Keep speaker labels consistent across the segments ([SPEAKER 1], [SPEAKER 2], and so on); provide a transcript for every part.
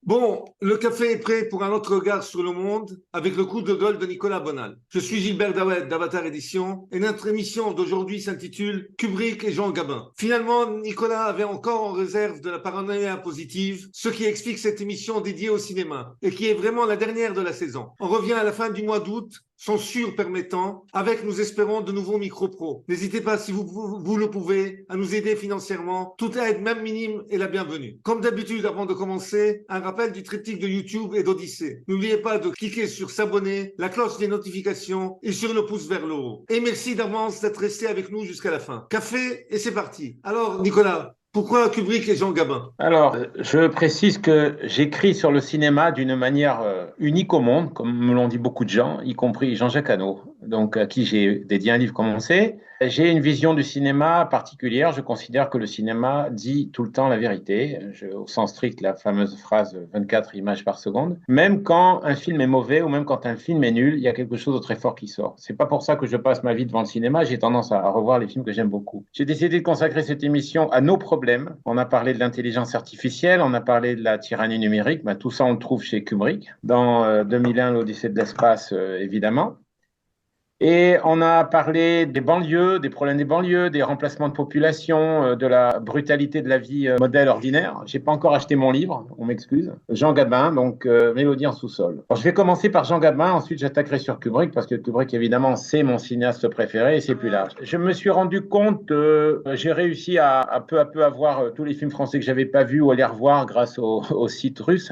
[SPEAKER 1] Bon, le café est prêt pour un autre regard sur le monde avec le coup de gueule de Nicolas Bonal. Je suis Gilbert Dawed d'Avatar Édition et notre émission d'aujourd'hui s'intitule Kubrick et Jean Gabin. Finalement, Nicolas avait encore en réserve de la paranoïa positive, ce qui explique cette émission dédiée au cinéma et qui est vraiment la dernière de la saison. On revient à la fin du mois d'août, censure permettant, avec, nous espérons, de nouveaux micro-pros. N'hésitez pas, si vous le pouvez, à nous aider financièrement. Toute aide, même minime, est la bienvenue. Comme d'habitude, avant de commencer, un rappel du triptyque de YouTube et d'Odyssée. N'oubliez pas de cliquer sur s'abonner, la cloche des notifications et sur le pouce vers le haut. Et merci d'avance d'être resté avec nous jusqu'à la fin. Café, et c'est parti. Alors, Nicolas, pourquoi Kubrick et Jean Gabin?
[SPEAKER 2] Alors, je précise que j'écris sur le cinéma d'une manière unique au monde, comme me l'ont dit beaucoup de gens, y compris Jean-Jacques Hano, donc à qui j'ai dédié un livre comme on sait. J'ai une vision du cinéma particulière. Je considère que le cinéma dit tout le temps la vérité. Au sens strict, la fameuse phrase 24 images par seconde. Même quand un film est mauvais ou même quand un film est nul, il y a quelque chose de très fort qui sort. C'est pas pour ça que je passe ma vie devant le cinéma. J'ai tendance à revoir les films que j'aime beaucoup. J'ai décidé de consacrer cette émission à nos problèmes. On a parlé de l'intelligence artificielle, on a parlé de la tyrannie numérique. Ben, tout ça, on le trouve chez Kubrick. Dans 2001, l'Odyssée de l'espace, évidemment. Et on a parlé des banlieues, des problèmes des banlieues, des remplacements de population, de la brutalité de la vie modèle ordinaire. J'ai pas encore acheté mon livre, on m'excuse. Jean Gabin, donc Mélodie en sous-sol. Alors, je vais commencer par Jean Gabin, ensuite j'attaquerai sur Kubrick, parce que Kubrick, évidemment, c'est mon cinéaste préféré et c'est plus large. Je me suis rendu compte que j'ai réussi à peu avoir tous les films français que j'avais pas vus ou à les revoir grâce au site russe,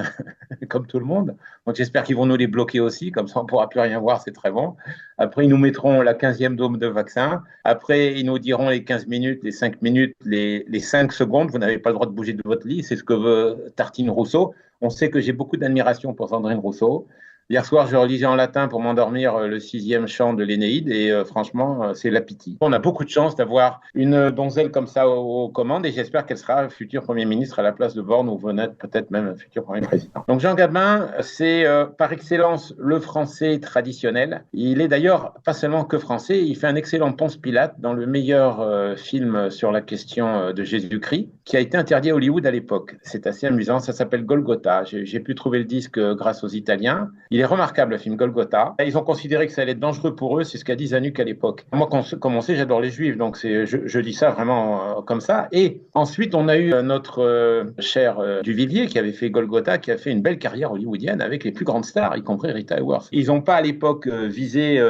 [SPEAKER 2] comme tout le monde. Donc j'espère qu'ils vont nous les bloquer aussi, comme ça on pourra plus rien voir, c'est très bon. Après, ils nous mettront la 15e dose de vaccin. Après, ils nous diront les 15 minutes, les 5 minutes, les 5 secondes. Vous n'avez pas le droit de bouger de votre lit. C'est ce que veut Tartine Rousseau. On sait que j'ai beaucoup d'admiration pour Sandrine Rousseau. Hier soir, je relisais en latin pour m'endormir le 6e chant de l'Énéide et franchement, c'est la pitié. On a beaucoup de chance d'avoir une donzelle comme ça aux commandes et j'espère qu'elle sera futur Premier ministre à la place de Borne ou peut-être même un futur Premier président. Donc Jean Gabin, c'est par excellence le français traditionnel. Il est d'ailleurs pas seulement que français, il fait un excellent Ponce Pilate dans le meilleur film sur la question de Jésus-Christ qui a été interdit à Hollywood à l'époque. C'est assez amusant, ça s'appelle Golgotha. J'ai pu trouver le disque grâce aux Italiens. Il est remarquable, le film Golgotha. Ils ont considéré que ça allait être dangereux pour eux, c'est ce qu'a dit Zanuck à l'époque. Moi, comme on sait, j'adore les Juifs, donc je dis ça vraiment comme ça. Et ensuite, on a eu notre cher Duvivier qui avait fait Golgotha, qui a fait une belle carrière hollywoodienne avec les plus grandes stars, y compris Rita Hayworth. Ils n'ont pas à l'époque visé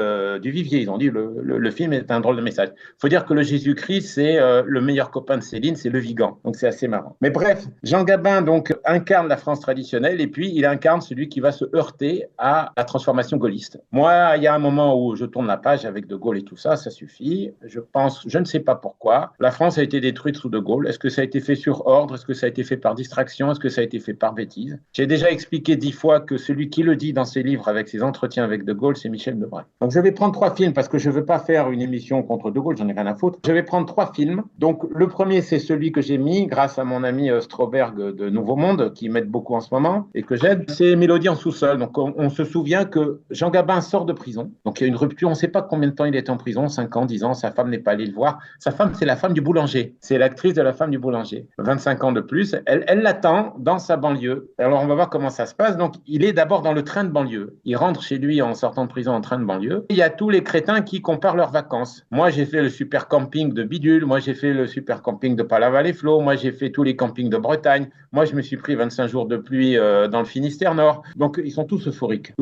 [SPEAKER 2] Duvivier, ils ont dit le film est un drôle de message. Il faut dire que le Jésus-Christ, c'est le meilleur copain de Céline, c'est le Vigan. Donc c'est assez marrant. Mais bref, Jean Gabin donc incarne la France traditionnelle et puis il incarne celui qui va se heurter à la transformation gaulliste. Moi, il y a un moment où je tourne la page avec De Gaulle et tout ça, ça suffit. Je ne sais pas pourquoi. La France a été détruite sous De Gaulle. Est-ce que ça a été fait sur ordre? Est-ce que ça a été fait par distraction? Est-ce que ça a été fait par bêtise? J'ai déjà expliqué 10 fois que celui qui le dit dans ses livres avec ses entretiens avec De Gaulle, c'est Michel Debré. Donc je vais prendre 3 films parce que je ne veux pas faire une émission contre De Gaulle, j'en ai rien à foutre. Je vais prendre 3 films. Donc le premier, c'est celui que j'ai mis grâce à mon ami Stroberg de Nouveau Monde, qui m'aide beaucoup en ce moment et que j'aide. C'est Mélodie en sous-sol. Donc on se souvient que Jean Gabin sort de prison. Donc il y a une rupture. On ne sait pas combien de temps il est en prison, 5 ans, 10 ans. Sa femme n'est pas allée le voir. Sa femme, c'est la femme du boulanger. C'est l'actrice de La femme du boulanger. 25 ans de plus. Elle l'attend dans sa banlieue. Alors on va voir comment ça se passe. Donc il est d'abord dans le train de banlieue. Il rentre chez lui en sortant de prison en train de banlieue. Il y a tous les crétins qui comparent leurs vacances. Moi, j'ai fait le super camping de Bidule. Moi, j'ai fait le super camping de Palavas-les-Flots. Moi, j'ai fait tous les campings de Bretagne. Moi, je me suis pris 25 jours de pluie dans le Finistère Nord. Donc, ils sont tous euphoriques.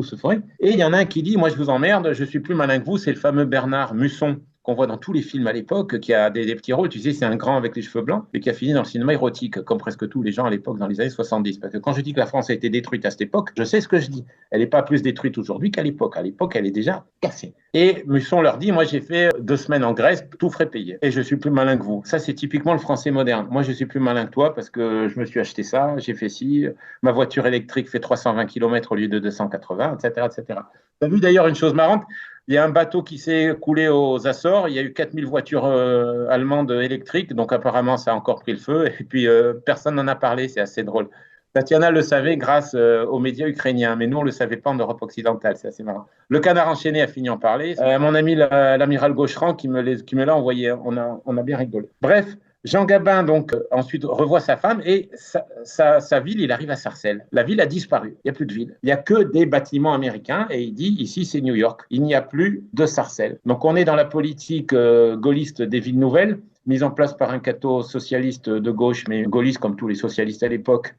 [SPEAKER 2] Et il y en a un qui dit, moi, je vous emmerde, je suis plus malin que vous. C'est le fameux Bernard Musson qu'on voit dans tous les films à l'époque, qui a des petits rôles. Tu sais, c'est un grand avec les cheveux blancs et qui a fini dans le cinéma érotique, comme presque tous les gens à l'époque dans les années 70. Parce que quand je dis que la France a été détruite à cette époque, je sais ce que je dis. Elle n'est pas plus détruite aujourd'hui qu'à l'époque. À l'époque, elle est déjà cassée. Et Musson leur dit, moi, j'ai fait 2 semaines en Grèce, tout frais payé. Et je suis plus malin que vous. Ça, c'est typiquement le français moderne. Moi, je suis plus malin que toi parce que je me suis acheté ça, j'ai fait ci, ma voiture électrique fait 320 km au lieu de 280, etc., etc. Tu as vu d'ailleurs une chose marrante? Il y a un bateau qui s'est coulé aux Açores. Il y a eu 4000 voitures allemandes électriques. Donc, apparemment, ça a encore pris le feu. Et puis, personne n'en a parlé. C'est assez drôle. Tatiana le savait grâce aux médias ukrainiens. Mais nous, on ne le savait pas en Europe occidentale. C'est assez marrant. Le Canard enchaîné a fini en parler. Mon ami l'amiral Gaucheran qui me l'a envoyé. On a bien rigolé. Bref. Jean Gabin, donc, ensuite revoit sa femme et sa ville, il arrive à Sarcelles. La ville a disparu. Il n'y a plus de ville. Il n'y a que des bâtiments américains et il dit ici, c'est New York. Il n'y a plus de Sarcelles. Donc, on est dans la politique gaulliste des villes nouvelles, mise en place par un catho socialiste de gauche, mais gaulliste comme tous les socialistes à l'époque,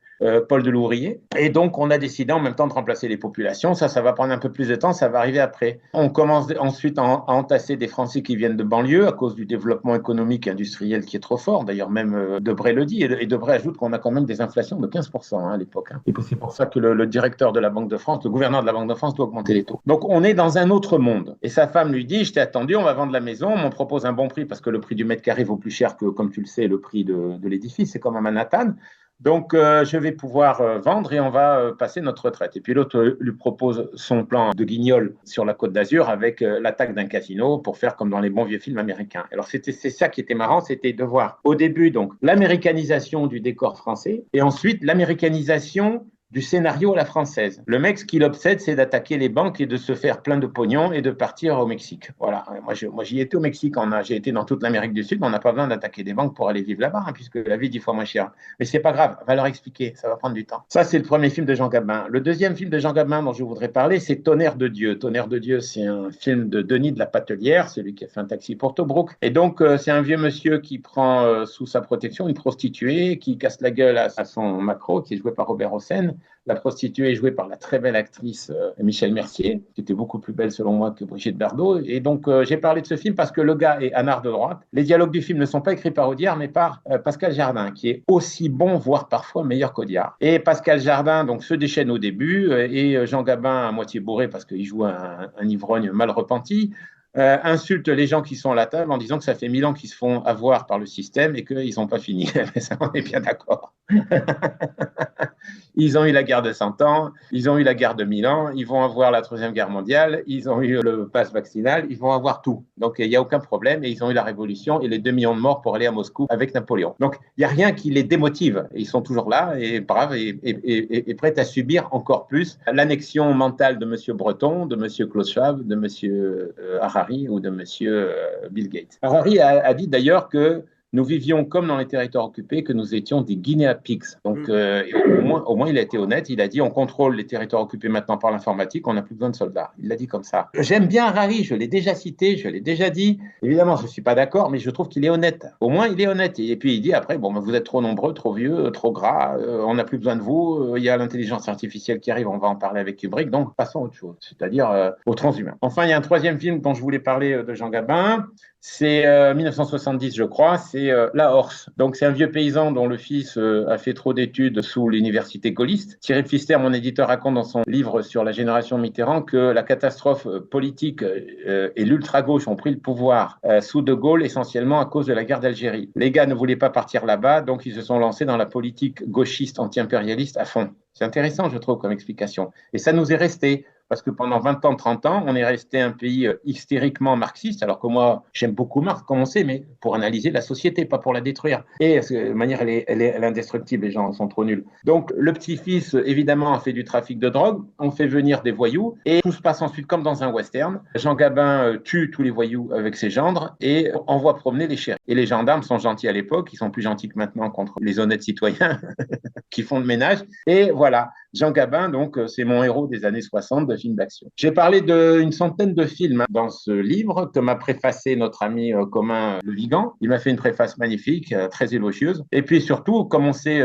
[SPEAKER 2] Paul Delourier. Et donc, on a décidé en même temps de remplacer les populations. Ça va prendre un peu plus de temps, ça va arriver après. On commence ensuite à entasser des Français qui viennent de banlieue à cause du développement économique et industriel qui est trop fort. D'ailleurs, même Debré le dit. Et Debré ajoute qu'on a quand même des inflations de 15% à l'époque. Et c'est pour ça que le directeur de la Banque de France, le gouverneur de la Banque de France doit augmenter les taux. Donc, on est dans un autre monde. Et sa femme lui dit, je t'ai attendu, on va vendre la maison, on m'en propose un bon prix parce que le prix du mètre carré vaut plus cher que, comme tu le sais, le prix de l'édifice. C'est comme à Manhattan. Donc, je vais pouvoir vendre et on va passer notre retraite. Et puis l'autre lui propose son plan de guignol sur la Côte d'Azur avec l'attaque d'un casino pour faire comme dans les bons vieux films américains. Alors, c'est ça qui était marrant, c'était de voir au début donc l'américanisation du décor français et ensuite l'américanisation du scénario à la française. Le mec, ce qui l'obsède, c'est d'attaquer les banques et de se faire plein de pognon et de partir au Mexique. Voilà. Moi, j'y étais au Mexique. J'ai été dans toute l'Amérique du Sud. On n'a pas besoin d'attaquer des banques pour aller vivre là-bas, puisque la vie est 10 fois moins chère. Mais c'est pas grave. On va leur expliquer. Ça va prendre du temps. Ça, c'est le premier film de Jean Gabin. Le deuxième film de Jean Gabin dont je voudrais parler, c'est Tonnerre de Dieu. Tonnerre de Dieu, c'est un film de Denis de la Patelière, celui qui a fait un taxi pour Tobruk. Et donc, c'est un vieux monsieur qui prend sous sa protection une prostituée qui casse la gueule à son macro, qui est joué par Robert Hossein. La prostituée est jouée par la très belle actrice Michel Mercier, qui était beaucoup plus belle selon moi que Brigitte Bardot. Et donc, j'ai parlé de ce film parce que le gars est anard de droite. Les dialogues du film ne sont pas écrits par Audiard, mais par Pascal Jardin, qui est aussi bon, voire parfois meilleur qu'Audiard. Et Pascal Jardin donc, se déchaîne au début, et Jean Gabin, à moitié bourré parce qu'il joue un ivrogne mal repenti, insulte les gens qui sont à la table en disant que ça fait 1000 ans qu'ils se font avoir par le système et qu'ils n'ont pas fini. Ça, on est bien d'accord. Ils ont eu la guerre de 100 ans, ils ont eu la guerre de 1000 ans, ils vont avoir la Troisième Guerre mondiale, ils ont eu le pass vaccinal, ils vont avoir tout. Donc, il n'y a aucun problème. Et ils ont eu la Révolution et les 2 millions de morts pour aller à Moscou avec Napoléon. Donc, il n'y a rien qui les démotive. Ils sont toujours là et braves et prêts à subir encore plus l'annexion mentale de M. Breton, de M. Klaus Schwab, de M. Harari ou de M. Bill Gates. Harari a dit d'ailleurs que nous vivions comme dans les territoires occupés, que nous étions des guinea pigs. Donc, au moins, il a été honnête. Il a dit, on contrôle les territoires occupés maintenant par l'informatique, on n'a plus besoin de soldats. Il l'a dit comme ça. J'aime bien Harari, je l'ai déjà cité, je l'ai déjà dit. Évidemment, je ne suis pas d'accord, mais je trouve qu'il est honnête. Au moins, il est honnête. Et puis, il dit après, bon, vous êtes trop nombreux, trop vieux, trop gras, on n'a plus besoin de vous, il y a l'intelligence artificielle qui arrive, on va en parler avec Kubrick, donc passons à autre chose, c'est-à-dire aux transhumains. Enfin, il y a un troisième film dont je voulais parler de Jean Gabin. C'est 1970, je crois, c'est La Horse. Donc, c'est un vieux paysan dont le fils a fait trop d'études sous l'université gaulliste. Thierry Pfister, mon éditeur, raconte dans son livre sur la génération Mitterrand que la catastrophe politique et l'ultra-gauche ont pris le pouvoir sous De Gaulle, essentiellement à cause de la guerre d'Algérie. Les gars ne voulaient pas partir là-bas, donc ils se sont lancés dans la politique gauchiste anti-impérialiste à fond. C'est intéressant, je trouve, comme explication. Et ça nous est resté. Parce que pendant 20 ans, 30 ans, on est resté un pays hystériquement marxiste, alors que moi, j'aime beaucoup Marx, comme on sait, mais pour analyser la société, pas pour la détruire. Et de manière, elle est indestructible, les gens sont trop nuls. Donc, le petit-fils, évidemment, a fait du trafic de drogue, on fait venir des voyous, et tout se passe ensuite comme dans un western. Jean Gabin tue tous les voyous avec ses gendres et envoie promener les shérifs. Et les gendarmes sont gentils à l'époque, ils sont plus gentils que maintenant contre les honnêtes citoyens qui font le ménage. Et voilà. Jean Gabin, donc, c'est mon héros des années 60 de films d'action. J'ai parlé d'une centaine de films dans ce livre que m'a préfacé notre ami commun Le Vigan. Il m'a fait une préface magnifique, très élogieuse. Et puis surtout, comme on sait,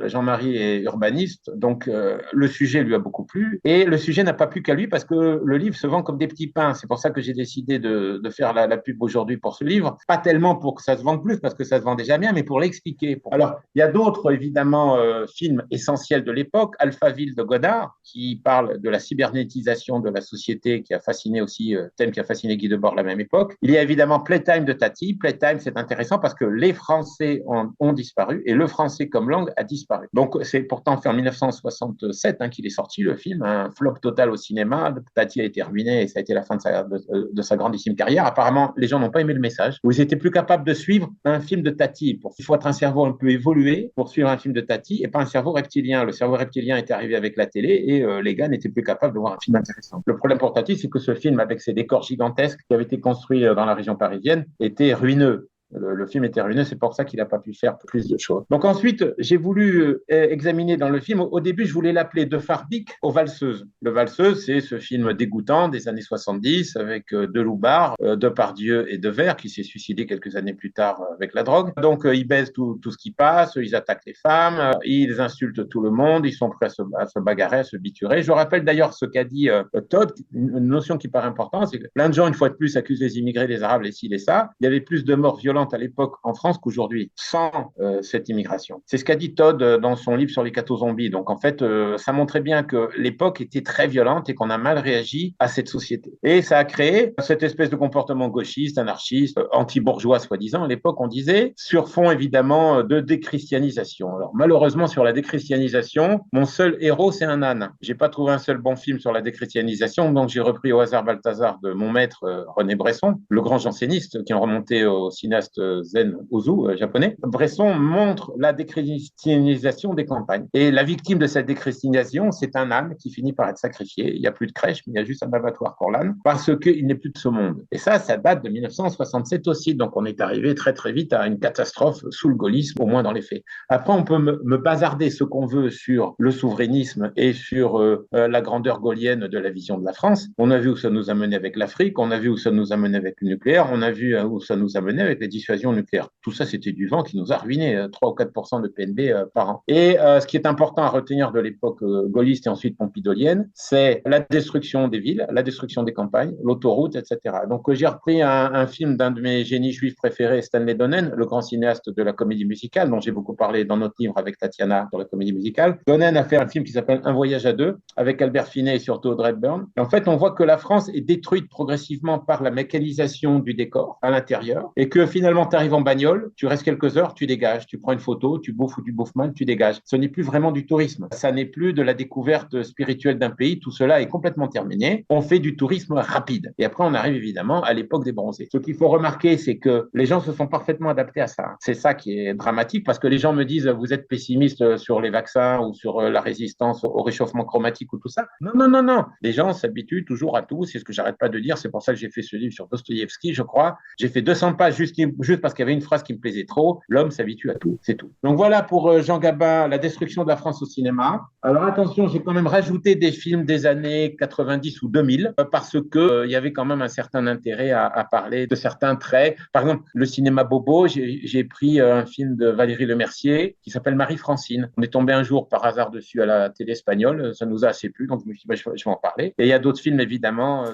[SPEAKER 2] Jean-Marie est urbaniste, donc le sujet lui a beaucoup plu. Et le sujet n'a pas plu qu'à lui parce que le livre se vend comme des petits pains. C'est pour ça que j'ai décidé de faire la pub aujourd'hui pour ce livre. Pas tellement pour que ça se vende plus, parce que ça se vend déjà bien, mais pour l'expliquer. Alors, il y a d'autres, évidemment, films essentiels de l'époque. Alphaville de Godard, qui parle de la cybernétisation de la société, qui a fasciné aussi, thème qui a fasciné Guy Debord à la même époque. Il y a évidemment Playtime de Tati. Playtime, c'est intéressant parce que les Français ont disparu et le français comme langue a disparu. Donc, c'est pourtant fait en 1967 qu'il est sorti, le film, un flop total au cinéma. Tati a été ruiné et ça a été la fin de sa grandissime carrière. Apparemment, les gens n'ont pas aimé le message. Ils étaient plus capables de suivre un film de Tati. Il faut être un cerveau un peu évolué pour suivre un film de Tati et pas un cerveau reptilien. Le cerveau reptilien était arrivé avec la télé et les gars n'étaient plus capables de voir un film intéressant. Le problème pour Tati, c'est que ce film, avec ses décors gigantesques qui avaient été construits dans la région parisienne, était ruineux. Le film était ruineux, c'est pour ça qu'il n'a pas pu faire plus de choses. Donc ensuite, j'ai voulu examiner dans le film, au début, je voulais l'appeler De Farbik aux valseuses. Le Valseuse, c'est ce film dégoûtant des années 70 avec Deloubar, Depardieu et Devers, qui s'est suicidé quelques années plus tard avec la drogue. Donc ils baisent tout ce qui passe, ils attaquent les femmes, ils insultent tout le monde, ils sont prêts à se bagarrer, à se biturer. Je rappelle d'ailleurs ce qu'a dit Todd, une notion qui paraît importante, c'est que plein de gens, une fois de plus, accusent les immigrés, les Arabes, les ci, les ça. Il y avait plus de morts violentes à l'époque en France qu'aujourd'hui, sans cette immigration. C'est ce qu'a dit Todd dans son livre sur les catho-zombies. Donc en fait, ça montrait bien que l'époque était très violente et qu'on a mal réagi à cette société. Et ça a créé cette espèce de comportement gauchiste, anarchiste, anti-bourgeois, soi-disant. À l'époque, on disait, sur fond évidemment de déchristianisation. Alors malheureusement, sur la déchristianisation, mon seul héros, c'est un âne. J'ai pas trouvé un seul bon film sur la déchristianisation, donc j'ai repris au hasard Balthazar de mon maître René Bresson, le grand janséniste qui est remonté au cinéaste Zen Ozu, japonais. Bresson montre la déchristianisation des campagnes. Et la victime de cette déchristianisation, c'est un âne qui finit par être sacrifié. Il n'y a plus de crèche, mais il y a juste un abattoir pour l'âne, parce qu'il n'est plus de ce monde. Et ça date de 1967 aussi. Donc on est arrivé très très vite à une catastrophe sous le gaullisme, au moins dans les faits. Après, on peut me bazarder ce qu'on veut sur le souverainisme et sur la grandeur gaulienne de la vision de la France. On a vu où ça nous a mené avec l'Afrique, on a vu où ça nous a mené avec le nucléaire, on a vu où ça nous a mené avec les dissuasions nucléaires. Tout ça, c'était du vent qui nous a ruiné 3 ou 4% de PNB par an. Et ce qui est important à retenir de l'époque gaulliste et ensuite pompidolienne, c'est la destruction des villes, la destruction des campagnes, l'autoroute, etc. Donc j'ai repris un film d'un de mes génies juifs préférés, Stanley Donen, le grand cinéaste de la comédie musicale, dont j'ai beaucoup parlé dans notre livre avec Tatiana sur la comédie musicale. Donen a fait un film qui s'appelle Un voyage à deux, avec Albert Finet et surtout Audrey Hepburn. Et en fait, on voit que la France est détruite progressivement par la mécanisation du décor à l'intérieur, et que finalement, tu arrives en bagnole, tu restes quelques heures, tu dégages, tu prends une photo, tu bouffes ou tu bouffes mal, tu dégages. Ce n'est plus vraiment du tourisme. Ça n'est plus de la découverte spirituelle d'un pays. Tout cela est complètement terminé. On fait du tourisme rapide. Et après, on arrive évidemment à l'époque des bronzés. Ce qu'il faut remarquer, c'est que les gens se sont parfaitement adaptés à ça. C'est ça qui est dramatique, parce que les gens me disent, vous êtes pessimiste sur les vaccins ou sur la résistance au réchauffement chromatique ou tout ça. Non, non, non, non. Les gens s'habituent toujours à tout. C'est ce que j'arrête pas de dire. C'est pour ça que j'ai fait ce livre sur Dostoïevski, je crois. J'ai fait 200 pages juste parce qu'il y avait une phrase qui me plaisait trop. L'homme s'habitue à tout. C'est tout. Donc voilà pour Jean Gabin, la destruction de la France au cinéma. Alors attention, j'ai quand même rajouté des films des années 90 ou 2000 parce que il y avait quand même un certain intérêt à parler de certains traits. Par exemple, le cinéma bobo, j'ai pris un film de Valérie Lemercier qui s'appelle Marie-Francine. On est tombé un jour par hasard dessus à la télé espagnole. Ça nous a assez plu, donc je me suis dit, je vais en parler. Et il y a d'autres films, évidemment.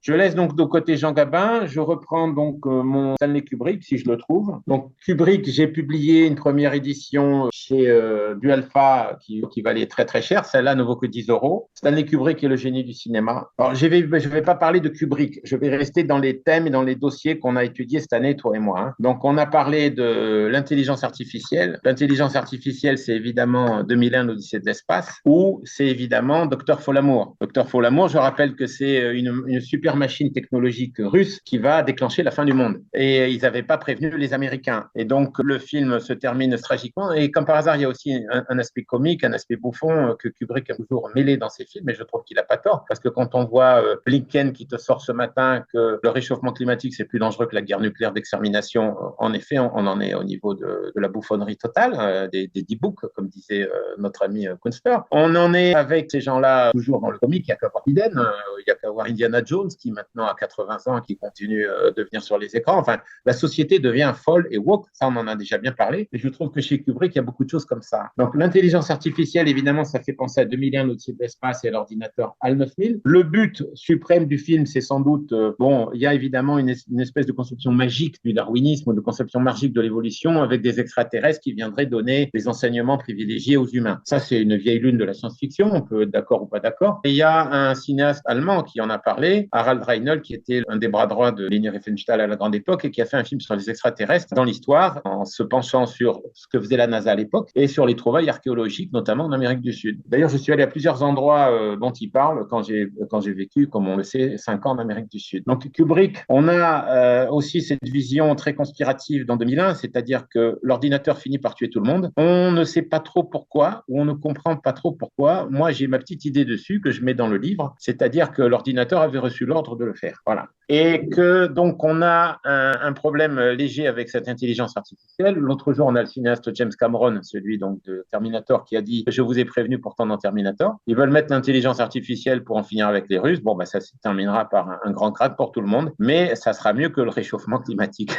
[SPEAKER 2] Je laisse donc de côté Jean Gabin. Je reprends donc mon Stanley Kubrick, si je le trouve. Donc Kubrick, j'ai publié une première édition chez Du Alpha qui valait très très cher. Celle-là ne vaut que 10 euros. Stanley Kubrick est le génie du cinéma. Alors je vais pas parler de Kubrick. Je vais rester dans les thèmes et dans les dossiers qu'on a étudiés cette année, toi et moi. Hein. Donc on a parlé de l'intelligence artificielle. L'intelligence artificielle, c'est évidemment 2001, l'Odyssée de l'espace, ou c'est évidemment Docteur Folamour. Docteur Folamour, je rappelle que c'est une super machine technologique russe qui va déclencher la fin du monde. Et ils n'avaient pas prévenu les Américains. Et donc, le film se termine tragiquement. Et comme par hasard, il y a aussi un aspect comique, un aspect bouffon que Kubrick a toujours mêlé dans ses films. Et je trouve qu'il n'a pas tort. Parce que quand on voit Blinken qui te sort ce matin que le réchauffement climatique, c'est plus dangereux que la guerre nucléaire d'extermination, en effet, on en est au niveau de la bouffonnerie totale, des D-books, comme disait notre ami Kunstler. On en est avec ces gens-là toujours dans le comique. Il n'y a qu'à voir Biden, il n'y a qu'à voir Indiana Jones, qui maintenant a 80 ans, qui continue de venir sur les écrans. Enfin, la société devient folle et woke. Ça, on en a déjà bien parlé. Et je trouve que chez Kubrick, il y a beaucoup de choses comme ça. Donc, l'intelligence artificielle, évidemment, ça fait penser à 2001, l'Odyssée de l'espace et à l'ordinateur HAL 9000. Le but suprême du film, c'est sans doute, il y a évidemment une espèce de conception magique du darwinisme, de conception magique de l'évolution avec des extraterrestres qui viendraient donner des enseignements privilégiés aux humains. Ça, c'est une vieille lune de la science-fiction. On peut être d'accord ou pas d'accord. Et il y a un cinéaste allemand qui en a parlé, Harald Harald Reinl, qui était un des bras droits de Leni Riefenstahl à la grande époque et qui a fait un film sur les extraterrestres dans l'histoire, en se penchant sur ce que faisait la NASA à l'époque et sur les trouvailles archéologiques, notamment en Amérique du Sud. D'ailleurs, je suis allé à plusieurs endroits dont il parle quand j'ai vécu, comme on le sait, 5 ans en Amérique du Sud. Donc Kubrick, on a aussi cette vision très conspirative dans 2001, c'est-à-dire que l'ordinateur finit par tuer tout le monde. On ne sait pas trop pourquoi, ou on ne comprend pas trop pourquoi. Moi, j'ai ma petite idée dessus que je mets dans le livre, c'est-à-dire que l'ordinateur avait reçu l'ordre de le faire. Voilà. Et que donc on a un problème léger avec cette intelligence artificielle. L'autre jour, on a le cinéaste James Cameron, celui donc de Terminator, qui a dit « Je vous ai prévenu pourtant dans Terminator ». Ils veulent mettre l'intelligence artificielle pour en finir avec les Russes. Bon, ça se terminera par un grand crack pour tout le monde, mais ça sera mieux que le réchauffement climatique.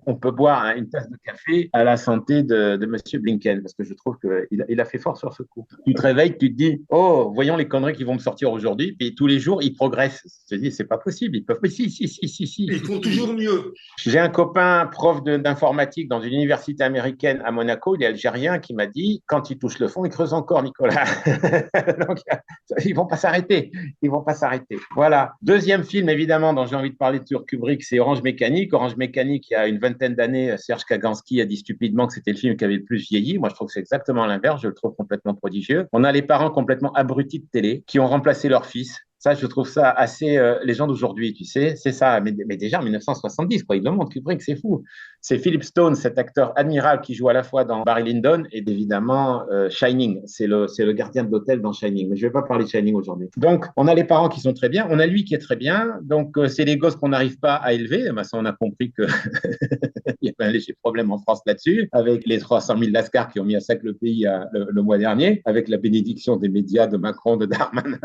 [SPEAKER 2] On peut boire une tasse de café à la santé de Monsieur Blinken, parce que je trouve qu'il a fait fort sur ce coup. Tu te réveilles, tu te dis « Oh, voyons les conneries qui vont me sortir aujourd'hui », puis tous les jours, ils progressent. Tu te dis « C'est pas possible, ils peuvent… » Mais si.
[SPEAKER 1] Ils font toujours mieux.
[SPEAKER 2] J'ai un copain, prof d'informatique dans une université américaine à Monaco, il est algérien, qui m'a dit « Quand ils touchent le fond, ils creusent encore, Nicolas. » Donc, ils vont pas s'arrêter. Voilà. Deuxième film, évidemment, dont j'ai envie de parler sur Kubrick, c'est Orange Mécanique. Orange Mécanique, il y a une vingtaine d'années, Serge Kaganski a dit stupidement que c'était le film qui avait le plus vieilli. Moi, je trouve que c'est exactement l'inverse. Je le trouve complètement prodigieux. On a les parents complètement abrutis de télé qui ont remplacé leur fils. Ça, je trouve ça assez… les gens d'aujourd'hui, tu sais, c'est ça. Mais déjà en 1970, quoi, il le montre, Kubrick, c'est fou. C'est Philip Stone, cet acteur admirable qui joue à la fois dans Barry Lyndon et évidemment Shining. C'est le gardien de l'hôtel dans Shining. Mais je ne vais pas parler de Shining aujourd'hui. Donc, on a les parents qui sont très bien. On a lui qui est très bien. Donc, c'est les gosses qu'on n'arrive pas à élever. Ben, ça, on a compris qu'il y avait un léger problème en France là-dessus, avec les 300 000 lascars qui ont mis à sac le pays le mois dernier, avec la bénédiction des médias, de Macron, de Darmanin,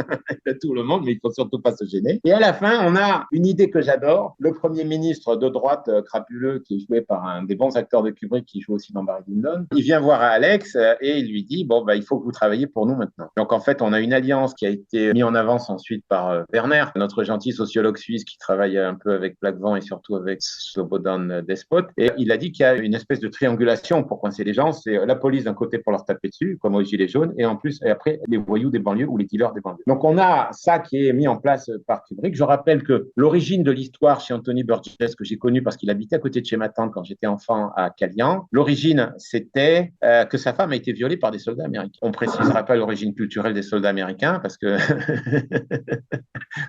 [SPEAKER 2] de tout le monde. Mais il ne faut surtout pas se gêner. Et à la fin, on a une idée que j'adore. Le Premier ministre de droite crapuleux, qui est joué par un des bons acteurs de Kubrick, qui joue aussi dans Barry Lyndon, il vient voir Alex et il lui dit « Bon, il faut que vous travailliez pour nous maintenant ». Donc en fait, on a une alliance qui a été mise en avance ensuite par Werner, notre gentil sociologue suisse qui travaille un peu avec Plaquevent et surtout avec Slobodan Despot. Et il a dit qu'il y a une espèce de triangulation pour coincer les gens. C'est la police d'un côté pour leur taper dessus, comme aux Gilets jaunes, et après les voyous des banlieues ou les dealers des banlieues. Donc on a ça qui est mis en place par Kubrick. Je rappelle que l'origine de l'histoire chez Anthony Burgess, que j'ai connu parce qu'il habitait à côté de chez ma tante quand j'étais enfant à Calian, l'origine, c'était que sa femme a été violée par des soldats américains. On ne précisera pas l'origine culturelle des soldats américains parce que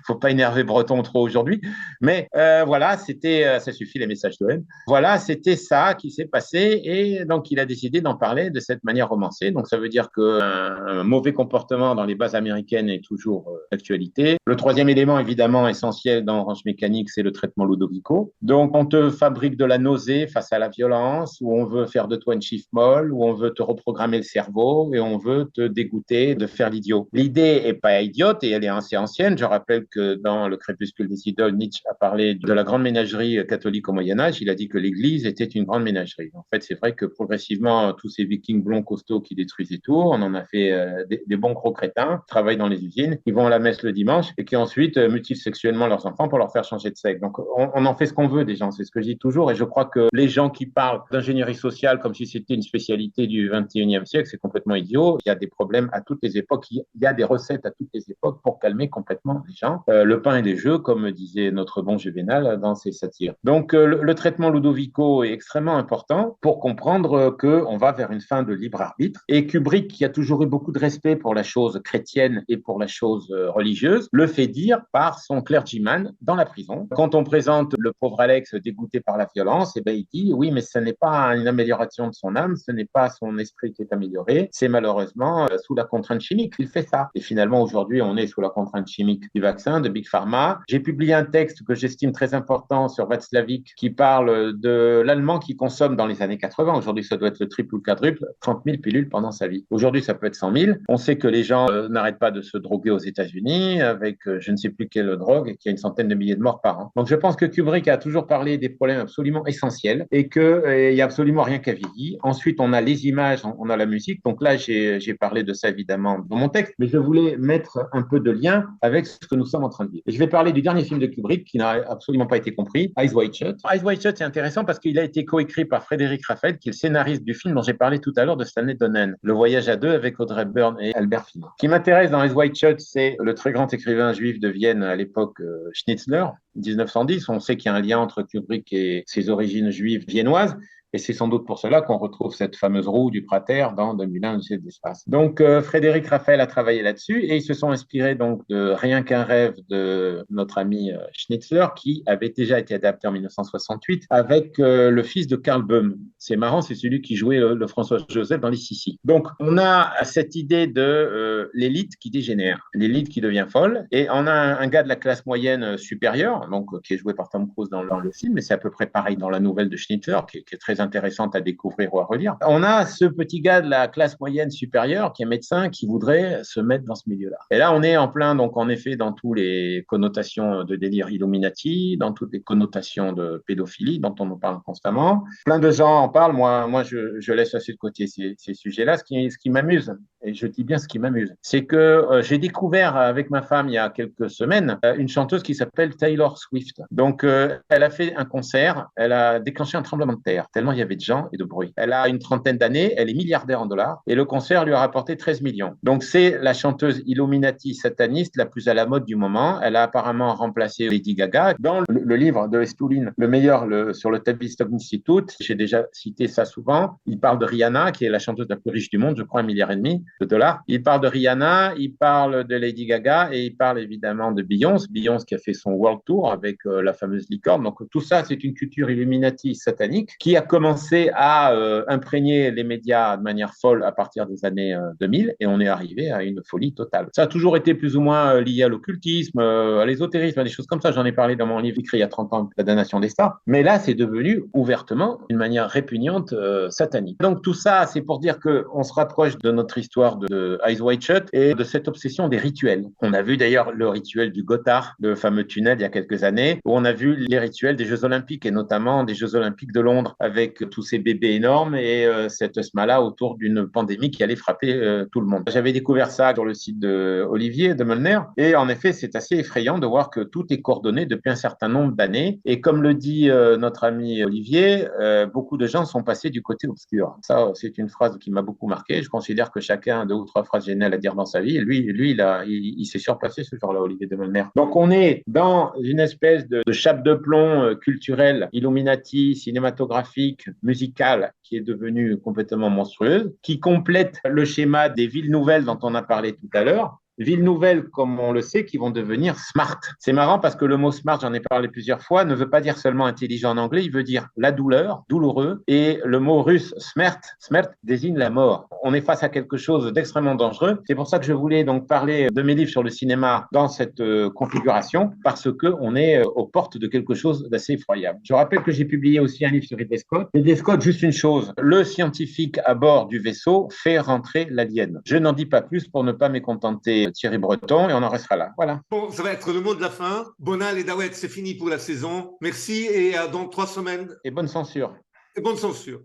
[SPEAKER 2] faut pas énerver Breton trop aujourd'hui. Mais voilà, ça suffit les messages de haine. Voilà, c'était ça qui s'est passé et donc il a décidé d'en parler de cette manière romancée. Donc ça veut dire qu'un mauvais comportement dans les bases américaines est toujours d'actualité. Le troisième élément, évidemment, essentiel dans Orange Mécanique, c'est le traitement Ludovico. Donc, on te fabrique de la nausée face à la violence, où on veut faire de toi une chiffre molle, où on veut te reprogrammer le cerveau et on veut te dégoûter de faire l'idiot. L'idée est pas idiote et elle est assez ancienne. Je rappelle que dans Le Crépuscule des idoles, Nietzsche a parlé de la grande ménagerie catholique au Moyen-Âge. Il a dit que l'Église était une grande ménagerie. En fait, c'est vrai que progressivement, tous ces vikings blonds costauds qui détruisaient tout, on en a fait des bons gros crétins, qui travaillent dans les usines, qui vont à la messe le dimanche et qui ensuite mutilent sexuellement leurs enfants pour leur faire changer de sexe. Donc, on en fait ce qu'on veut des gens, c'est ce que je dis toujours. Et je crois que les gens qui parlent d'ingénierie sociale comme si c'était une spécialité du 21e siècle, c'est complètement idiot. Il y a des problèmes à toutes les époques. Il y a des recettes à toutes les époques pour calmer complètement les gens. Le pain et les jeux, comme disait notre bon Juvénal dans ses satires. Donc, le traitement Ludovico est extrêmement important pour comprendre qu'on va vers une fin de libre arbitre. Et Kubrick, qui a toujours eu beaucoup de respect pour la chose chrétienne et pour la chose religieuse, le fait dire par son clergyman dans la prison. Quand on présente le pauvre Alex dégoûté par la violence, il dit oui, mais ce n'est pas une amélioration de son âme, ce n'est pas son esprit qui est amélioré, c'est malheureusement sous la contrainte chimique qu'il fait ça. Et finalement, aujourd'hui, on est sous la contrainte chimique du vaccin, de Big Pharma. J'ai publié un texte que j'estime très important sur Václavic qui parle de l'Allemand qui consomme dans les années 80. Aujourd'hui, ça doit être le triple ou le quadruple, 30 000 pilules pendant sa vie. Aujourd'hui, ça peut être 100 000. On sait que les gens n'arrêtent pas de se droguer aux États-Unis avec je ne sais plus quelle drogue et qu'il y a une centaine de milliers de morts par an. Donc, je pense que Kubrick a toujours parlé des problèmes absolument essentiels et qu'il n'y a absolument rien qu'à vieillir. Ensuite, on a les images, on a la musique. Donc là, j'ai parlé de ça évidemment dans mon texte, mais je voulais mettre un peu de lien avec ce que nous nous sommes en train de vivre. Et je vais parler du dernier film de Kubrick qui n'a absolument pas été compris, Eyes Wide Shut. Eyes Wide Shut, c'est intéressant parce qu'il a été coécrit par Frédéric Raphael, qui est le scénariste du film dont j'ai parlé tout à l'heure de Stanley Donen, Le voyage à deux avec Audrey Byrne et Albert Finney. Ce qui m'intéresse dans Eyes Wide Shut, c'est le très grand écrivain juif de Vienne à l'époque, Schnitzler, 1910. On sait qu'il y a un lien entre Kubrick et ses origines juives viennoises. Et c'est sans doute pour cela qu'on retrouve cette fameuse roue du Prater dans 2001, Odyssée de l'espace. Donc, Frédéric Raphael a travaillé là-dessus et ils se sont inspirés donc de Rien qu'un rêve de notre ami Schnitzler, qui avait déjà été adapté en 1968 avec le fils de Karl Böhm. C'est marrant, c'est celui qui jouait le François-Joseph dans Les Sissi. Donc, on a cette idée de l'élite qui dégénère, l'élite qui devient folle, et on a un gars de la classe moyenne supérieure, donc qui est joué par Tom Cruise dans le film, mais c'est à peu près pareil dans la nouvelle de Schnitzler, qui est très intéressante à découvrir ou à relire. On a ce petit gars de la classe moyenne supérieure qui est médecin, qui voudrait se mettre dans ce milieu-là. Et là, on est en plein, donc en effet, dans toutes les connotations de délire Illuminati, dans toutes les connotations de pédophilie dont on nous parle constamment. Plein de gens en parlent. Moi je laisse assez de côté ces sujets-là. Ce qui m'amuse, et je dis bien ce qui m'amuse, c'est que j'ai découvert avec ma femme il y a quelques semaines une chanteuse qui s'appelle Taylor Swift. Donc, elle a fait un concert, elle a déclenché un tremblement de terre, tellement il y avait de gens et de bruit. Elle a une trentaine d'années, elle est milliardaire en dollars, et le concert lui a rapporté 13 millions. Donc, c'est la chanteuse Illuminati sataniste la plus à la mode du moment. Elle a apparemment remplacé Lady Gaga. Dans le livre de Estoulin, le meilleur sur le Tavistock Institute, j'ai déjà cité ça souvent, il parle de Rihanna, qui est la chanteuse la plus riche du monde, je crois 1,5 milliard de dollars. Il parle de Rihanna, il parle de Lady Gaga, et il parle évidemment de Beyoncé qui a fait son World Tour avec la fameuse licorne. Donc, tout ça, c'est une culture Illuminati satanique qui a commencé à imprégner les médias de manière folle à partir des années 2000, et on est arrivé à une folie totale. Ça a toujours été plus ou moins lié à l'occultisme, à l'ésotérisme, à des choses comme ça. J'en ai parlé dans mon livre écrit il y a 30 ans, La damnation des stars. Mais là, c'est devenu ouvertement, d'une manière répugnante, satanique. Donc tout ça, c'est pour dire qu'on se rapproche de notre histoire de Eyes Wide Shut et de cette obsession des rituels. On a vu d'ailleurs le rituel du Gothard, le fameux tunnel il y a quelques années, où on a vu les rituels des Jeux Olympiques, et notamment des Jeux Olympiques de Londres, avec tous ces bébés énormes et cette smala autour d'une pandémie qui allait frapper tout le monde. J'avais découvert ça sur le site de Olivier de Molner, et en effet, c'est assez effrayant de voir que tout est coordonné depuis un certain nombre d'années. Et comme le dit notre ami Olivier, beaucoup de gens sont passés du côté obscur. Ça, c'est une phrase qui m'a beaucoup marqué. Je considère que chacun a 2 ou 3 phrases géniales à dire dans sa vie. Et lui, il s'est surpassé ce jour-là, Olivier de Molner. Donc, on est dans une espèce de chape de plomb culturelle, Illuminati, cinématographique, musicale, qui est devenue complètement monstrueuse, qui complète le schéma des villes nouvelles dont on a parlé tout à l'heure. Villes nouvelles, comme on le sait, qui vont devenir smart. C'est marrant parce que le mot smart, j'en ai parlé plusieurs fois, ne veut pas dire seulement intelligent en anglais, il veut dire la douleur, douloureux, et le mot russe smert désigne la mort. On est face à quelque chose d'extrêmement dangereux. C'est pour ça que je voulais donc parler de mes livres sur le cinéma dans cette configuration, parce que on est aux portes de quelque chose d'assez effroyable. Je rappelle que j'ai publié aussi un livre sur Ridley Scott. Ridley Scott, juste une chose, le scientifique à bord du vaisseau fait rentrer l'alien. Je n'en dis pas plus pour ne pas mécontenter Thierry Breton, et on en restera là. Voilà.
[SPEAKER 1] Bon, ça va être le mot de la fin. Bonal et Daouet, c'est fini pour la saison. Merci et à dans 3 semaines.
[SPEAKER 2] Et bonne censure.
[SPEAKER 1] Et bonne censure.